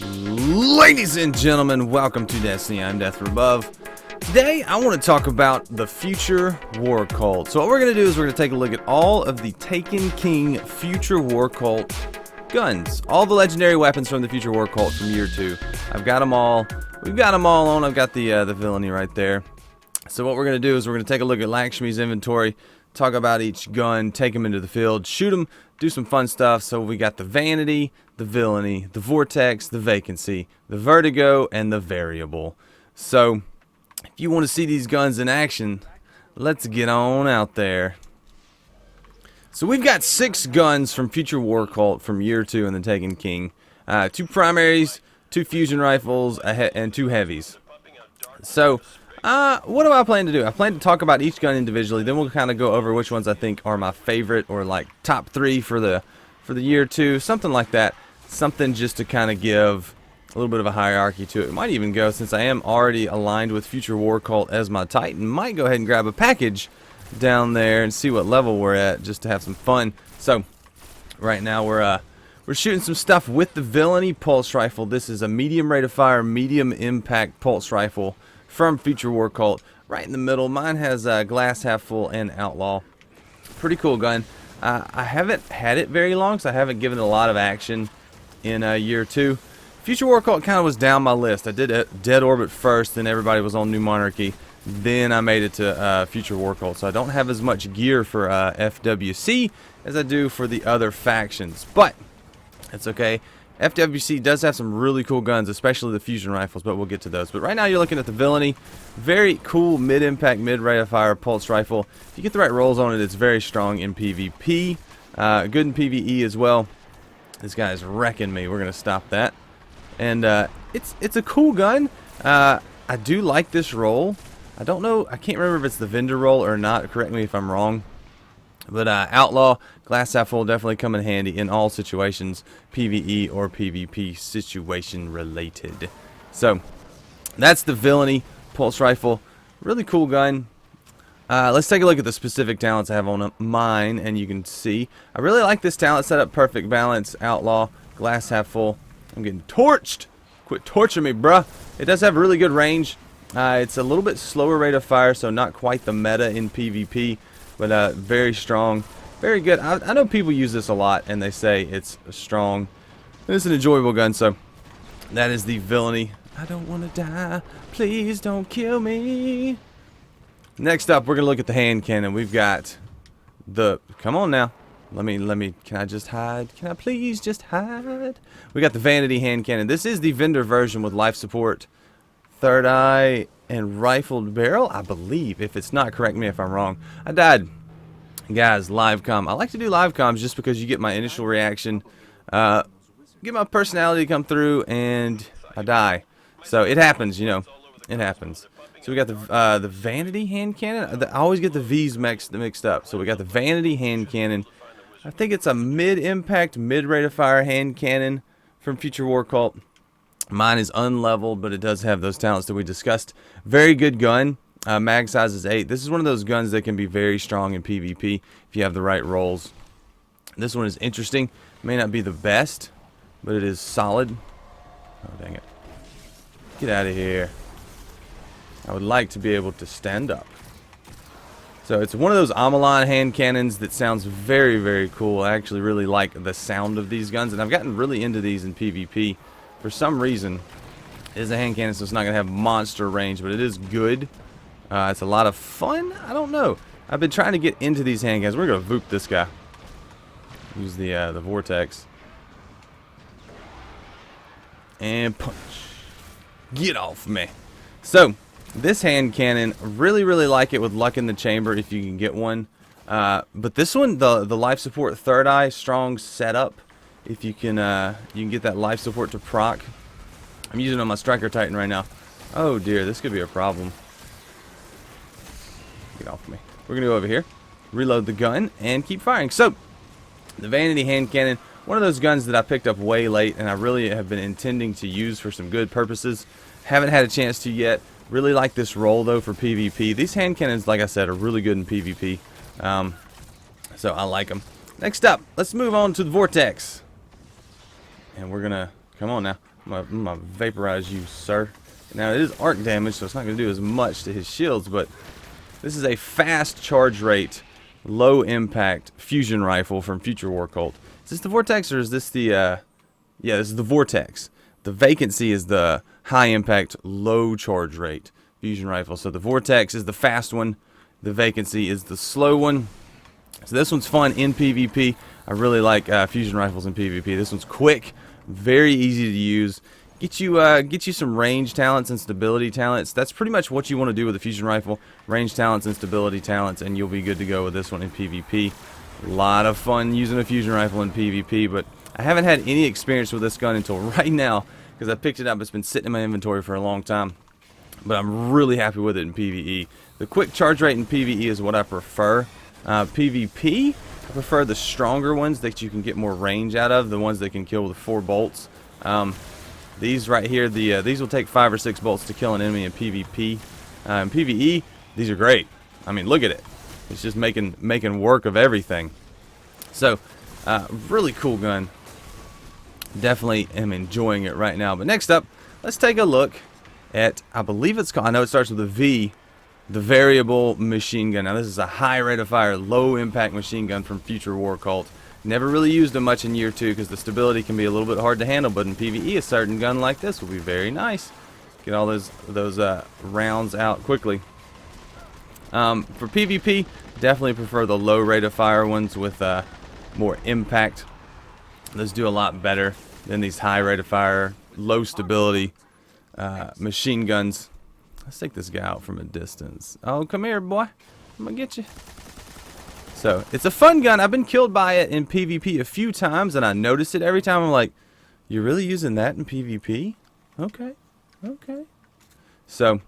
Ladies and gentlemen, welcome to Destiny. I'm Death from Above. Today, I want to talk about the future war cult. So what we're going to do is we're going to take a look at all of the Taken King future war cult guns. All the legendary weapons from the future war cult from year 2. I've got them all. We've got them all on. I've got the Villany right there. So what we're going to do is we're going to take a look at Lakshmi's inventory, talk about each gun, take them into the field, shoot them, do some fun stuff. So we got the Vanity, the Villany, the Vortex, the Vacancy, the Vertigo, and the Variable. So if you want to see these guns in action, let's get on out there. So we've got 6 guns from Future War Cult from year 2 in the Taken King. 2 primaries, 2 fusion rifles, and 2 heavies. So what do I plan to do? I plan to talk about each gun individually, then we'll kind of go over which ones I think are my favorite, or like top 3 for the year 2, something like that. Something just to kind of give a little bit of a hierarchy to it. It might even go, since I am already aligned with Future War Cult as my Titan, might go ahead and grab a package down there and see what level we're at, just to have some fun. So right now we're shooting some stuff with the Villany pulse rifle. This is a medium rate of fire, medium impact pulse rifle from Future War Cult, right in the middle. Mine has glass half full and outlaw. Pretty cool gun. I haven't had it very long, so I haven't given it a lot of action in year 2. Future War Cult kind of was down my list. I did Dead Orbit first, then everybody was on New Monarchy. Then I made it to Future War Cult, so I don't have as much gear for FWC as I do for the other factions. But it's okay. FWC does have some really cool guns, especially the fusion rifles, but we'll get to those. But right now you're looking at the Villany. Very cool mid-impact, mid-rate of fire pulse rifle. If you get the right rolls on it, it's very strong in PvP. Good in PvE as well. This guy is wrecking me. We're going to stop that. And it's a cool gun. I do like this roll. I don't know. I can't remember if it's the vendor roll or not. Correct me if I'm wrong. But Outlaw, glass half full definitely come in handy in all situations, PvE or PvP situation related. So that's the Villany pulse rifle. Really cool gun. Let's take a look at the specific talents I have on mine, and you can see I really like this talent setup. Perfect balance, outlaw, glass half full. I'm getting torched. Quit torching me, bruh. It does have really good range. It's a little bit slower rate of fire, so not quite the meta in PvP, but very strong, very good. I know people use this a lot, and they say it's strong. It's an enjoyable gun, so that is the Villany. I don't want to die. Please don't kill me. Next up, we're going to look at the hand cannon. We've got the... Come on now. Let me... Can I just hide? Can I please just hide? We got the Vanity hand cannon. This is the vendor version with life support, third eye, and rifled barrel, I believe. If it's not, correct me if I'm wrong. I died. Guys, live comm. I like to do live comms just because you get my initial reaction, get my personality to come through, and I die. So it happens, you know. It happens. So we got the Vanity hand cannon. I always get the V's mixed up. So we got the Vanity hand cannon. I think it's a mid-impact, mid-rate of fire hand cannon from Future War Cult. Mine is unleveled, but it does have those talents that we discussed. Very good gun. Mag size is 8. This is one of those guns that can be very strong in PvP if you have the right rolls. This one is interesting. May not be the best, but it is solid. Oh, dang it. Get out of here. I would like to be able to stand up. So it's one of those Amalon hand cannons that sounds very, very cool. I actually really like the sound of these guns, and I've gotten really into these in PvP. For some reason, it is a hand cannon, so it's not going to have monster range, but it is good. It's a lot of fun. I don't know. I've been trying to get into these hand cannons. We're going to voop this guy. Use the Vortex. And punch. Get off me. So, this hand cannon, really, really like it with luck in the chamber if you can get one. But this one, the life support third eye, strong setup. If you can get that life support to proc. I'm using it on my Striker Titan right now. Oh dear, this could be a problem. Get off me. We're going to go over here, reload the gun, and keep firing. So, the Vanity hand cannon, one of those guns that I picked up way late, and I really have been intending to use for some good purposes. Haven't had a chance to yet. Really like this roll, though, for PvP. These hand cannons, like I said, are really good in PvP. So, I like them. Next up, let's move on to the Vortex. And we're going to Come on now. I'm gonna vaporize you, sir. Now, it is arc damage, so it's not going to do as much to his shields, but this is a fast charge rate, low impact fusion rifle from Future War Cult. Is this the Vortex, or is this the, yeah, this is the Vortex. The Vacancy is the high impact, low charge rate fusion rifle. So the Vortex is the fast one. The Vacancy is the slow one. So this one's fun in PvP. I really like fusion rifles in PvP. This one's quick, very easy to use. Get you some range talents and stability talents. That's pretty much what you want to do with a fusion rifle. Range talents and stability talents, and you'll be good to go with this one in PvP. A lot of fun using a fusion rifle in PvP, but I haven't had any experience with this gun until right now because I picked it up. It's been sitting in my inventory for a long time, but I'm really happy with it in PvE. The quick charge rate in PvE is what I prefer. PvP, I prefer the stronger ones that you can get more range out of, the ones that can kill with 4 bolts. These right here, these will take 5 or 6 bolts to kill an enemy in PvP. In PvE, these are great. I mean, look at it. It's just making work of everything. So, really cool gun. Definitely am enjoying it right now. But next up, let's take a look at, I believe it's called, I know it starts with a V, the variable machine gun. Now, this is a high rate of fire, low impact machine gun from Future War Cult. Never really used them much in year 2 because the stability can be a little bit hard to handle, but in PvE a certain gun like this will be very nice. Get all those rounds out quickly. For PvP, definitely prefer the low rate of fire ones with more impact. Those do a lot better than these high rate of fire, low stability machine guns. Let's take this guy out from a distance. Oh, come here, boy. I'm gonna get you. So, it's a fun gun. I've been killed by it in PvP a few times, and I notice it every time. I'm like, you're really using that in PvP? Okay. Okay. So,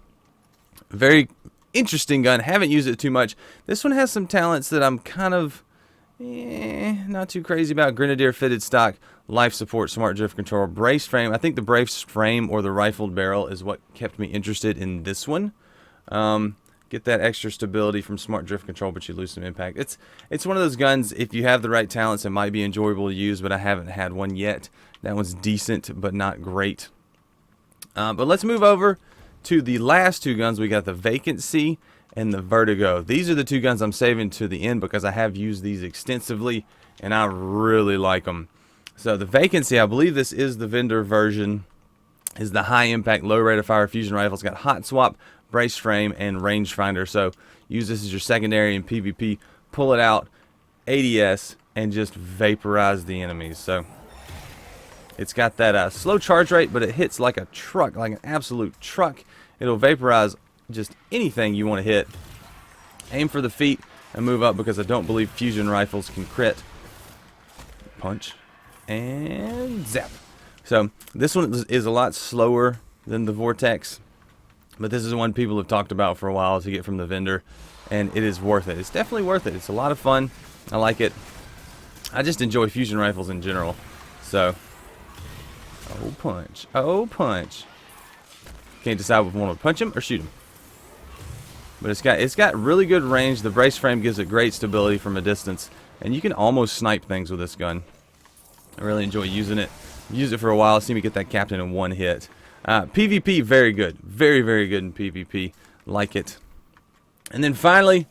very interesting gun. Haven't used it too much. This one has some talents that I'm kind of not too crazy about. Grenadier fitted stock, life support, smart drift control, brace frame. I think the brace frame or the rifled barrel is what kept me interested in this one. Get that extra stability from smart drift control, but you lose some impact. It's one of those guns, if you have the right talents, it might be enjoyable to use, but I haven't had one yet. That one's decent, but not great. But let's move over to the last 2 guns. We got the Vacancy and the Vertigo. These are the 2 guns I'm saving to the end because I have used these extensively, and I really like them. So the Vacancy, I believe this is the vendor version, is the high impact, low rate of fire fusion rifle. It's got hot swap, brace frame, and rangefinder. So use this as your secondary in PvP. Pull it out, ADS, and just vaporize the enemies. So it's got that slow charge rate, but it hits like a truck, like an absolute truck. It'll vaporize just anything you want to hit. Aim for the feet and move up because I don't believe fusion rifles can crit. Punch and zap. So this one is a lot slower than the Vortex, but this is one people have talked about for a while to get from the vendor, and it is worth it. It's definitely worth it. It's a lot of fun. I like it. I just enjoy fusion rifles in general. So, oh punch, oh punch. Can't decide if I want to punch him or shoot him. But it's got really good range. The brace frame gives it great stability from a distance, and you can almost snipe things with this gun. I really enjoy using it. Used it for a while. See me get that captain in 1 hit. PvP, very good. Very, very good in PvP. Like it. And then finally,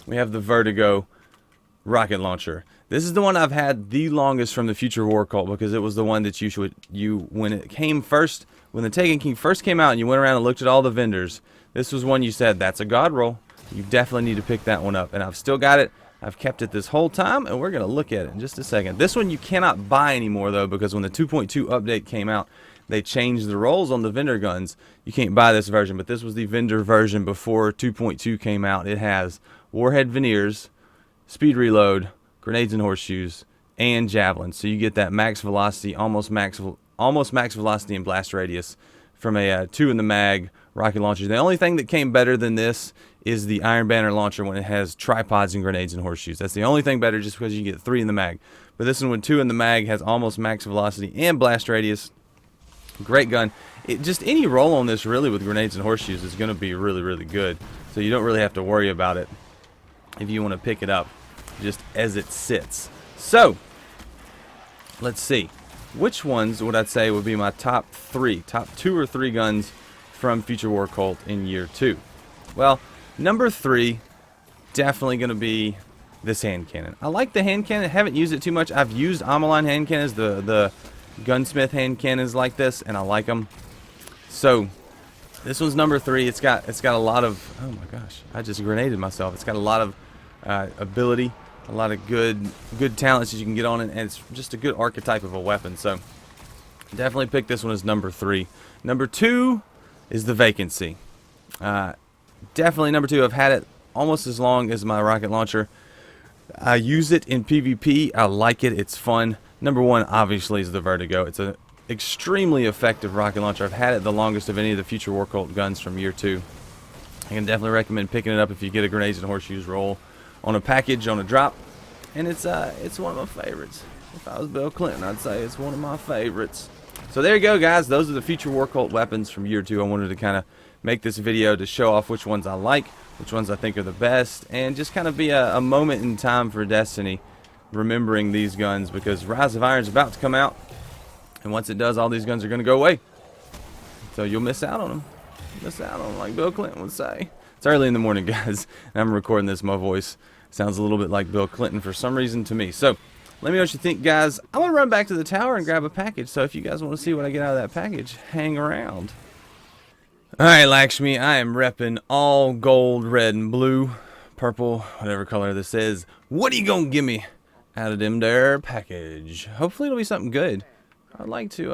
we have the Vertigo rocket launcher. This is the one I've had the longest from the Future War Cult because it was the one that when it came first, when the Taken King first came out and you went around and looked at all the vendors, this was one you said, that's a god roll. You definitely need to pick that one up. And I've still got it. I've kept it this whole time, and we're going to look at it in just a second. This one you cannot buy anymore, though, because when the 2.2 update came out, they changed the rolls on the vendor guns. You can't buy this version, but this was the vendor version before 2.2 came out. It has warhead veneers, speed reload, grenades and horseshoes, and javelins. So you get that max velocity, almost max velocity and blast radius from a 2 in the mag rocket launcher. The only thing that came better than this is the Iron Banner launcher when it has tripods and grenades and horseshoes. That's the only thing better, just because you get 3 in the mag. But this one with 2 in the mag has almost max velocity and blast radius. Great gun. Just any roll on this really with grenades and horseshoes is going to be really, really good. So you don't really have to worry about it if you want to pick it up just as it sits. So, let's see. which ones would I say would be my top 2 or 3 guns from Future War Cult in year 2? Well, number 3, definitely going to be this hand cannon. I like the hand cannon. I haven't used it too much. I've used Amaline hand cannons, the gunsmith hand cannons like this, and I like them. So this one's number 3. It's got a lot of, oh my gosh, I just grenaded myself. It's got a lot of ability, a lot of good talents that you can get on it, and it's just a good archetype of a weapon. So definitely pick this one as number 3. Number 2 is the Vacancy. Definitely number 2. I've had it almost as long as my rocket launcher. I use it in PvP. I like it. It's fun. Number 1 obviously is the Vertigo. It's an extremely effective rocket launcher. I've had it the longest of any of the Future War Cult guns from year 2. I can definitely recommend picking it up if you get a grenades and horseshoes roll on a package, on a drop. And it's one of my favorites. If I was Bill Clinton, I'd say it's one of my favorites. So there you go, guys. Those are the Future War Cult weapons from year 2. I wanted to kind of make this video to show off which ones I like, which ones I think are the best, and just kind of be a moment in time for Destiny, remembering these guns, because Rise of Iron is about to come out, and once it does, all these guns are going to go away. So you'll miss out on them. Miss out on them, like Bill Clinton would say. It's early in the morning, guys, and I'm recording this. My voice sounds a little bit like Bill Clinton for some reason to me. So let me know what you think, guys. I want to run back to the tower and grab a package, so if you guys want to see what I get out of that package, hang around. Alright, Lakshmi, I am repping all gold, red, and blue, purple, whatever color this is. What are you gonna give me out of them there package? Hopefully it'll be something good. I'd like to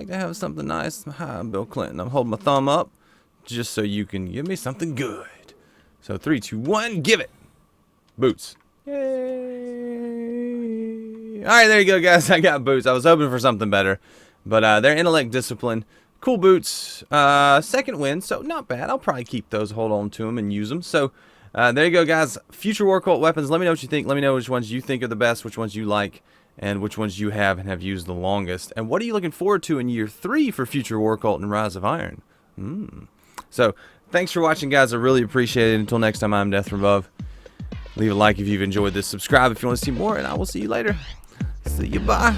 have something nice. Hi, I'm Bill Clinton. I'm holding my thumb up just so you can give me something good. So 3, 2, 1, give it. Boots. Yay! Alright, there you go, guys. I got boots. I was hoping for something better, but they're intellect discipline. Cool boots, second win, so not bad. I'll probably keep those, hold on to them, and use them. So there you go, guys. Future War Cult weapons. Let me know what you think. Let me know which ones you think are the best, which ones you like, and which ones you have and have used the longest. And what are you looking forward to in year 3 for Future War Cult and Rise of Iron? So thanks for watching, guys. I really appreciate it. Until next time, I'm Death from Above. Leave a like if you've enjoyed this. Subscribe if you want to see more, and I will see you later. See you. Bye.